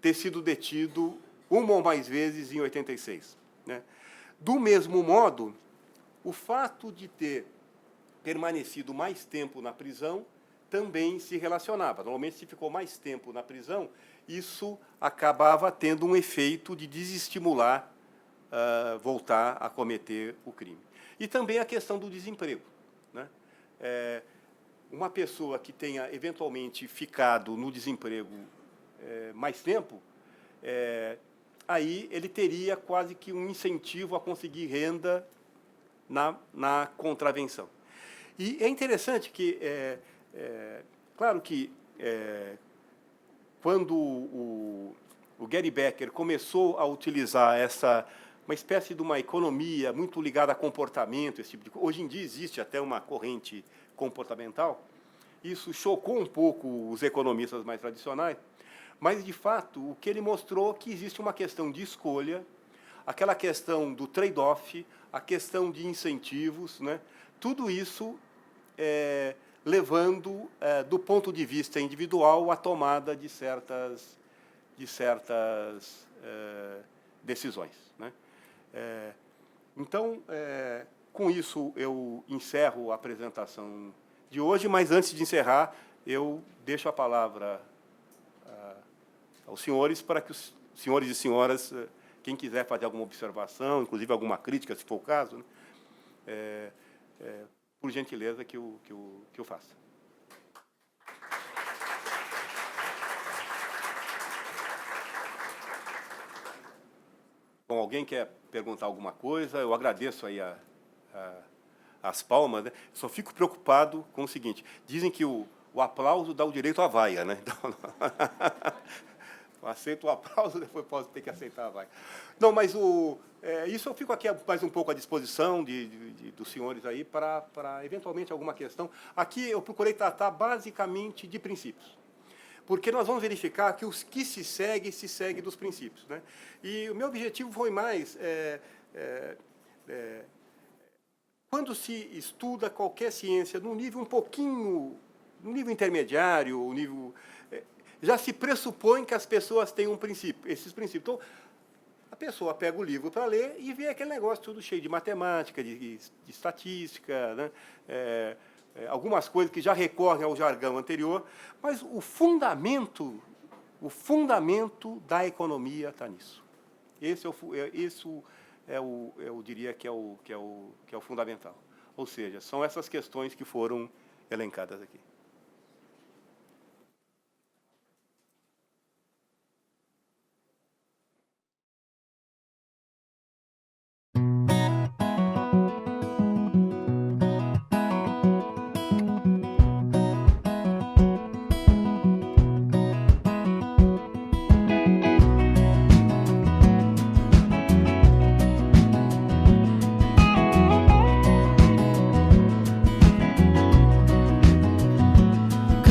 ter sido detido uma ou mais vezes em 86. Né? Do mesmo modo, o fato de ter permanecido mais tempo na prisão também se relacionava. Normalmente, se ficou mais tempo na prisão, isso acabava tendo um efeito de desestimular voltar a cometer o crime. E também a questão do desemprego, né? Uma pessoa que tenha, eventualmente, ficado no desemprego mais tempo, aí ele teria quase que um incentivo a conseguir renda na contravenção. E é interessante que, claro que, quando o Gary Becker começou a utilizar uma espécie de uma economia muito ligada a comportamento, esse tipo de coisa. Hoje em dia existe até uma corrente comportamental. Isso chocou um pouco os economistas mais tradicionais, mas, de fato, o que ele mostrou é que existe uma questão de escolha, aquela questão do trade-off, a questão de incentivos, né? Tudo isso levando, do ponto de vista individual, a tomada de certas decisões, né? Então, com isso, eu encerro a apresentação de hoje, mas, antes de encerrar, eu deixo a palavra aos senhores, para que os senhores e senhoras, quem quiser fazer alguma observação, inclusive alguma crítica, se for o caso, né, por gentileza, que eu faça. Bom, alguém quer perguntar alguma coisa? Eu agradeço aí as palmas, né? Só fico preocupado com o seguinte: dizem que o aplauso dá o direito à vaia, né? Então, aceito o aplauso, depois posso ter que aceitar a vaga. Não, mas isso eu fico aqui mais um pouco à disposição dos senhores aí para eventualmente alguma questão. Aqui eu procurei tratar basicamente de princípios, porque nós vamos verificar que os que se segue dos princípios, né? E o meu objetivo foi mais quando se estuda qualquer ciência num nível num nível intermediário, um nível já se pressupõe que as pessoas têm esses princípios. Então, a pessoa pega o livro para ler e vê aquele negócio tudo cheio de matemática, de estatística, né? Algumas coisas que já recorrem ao jargão anterior, mas o fundamento da economia está nisso. Isso eu diria que é o fundamental. Ou seja, são essas questões que foram elencadas aqui.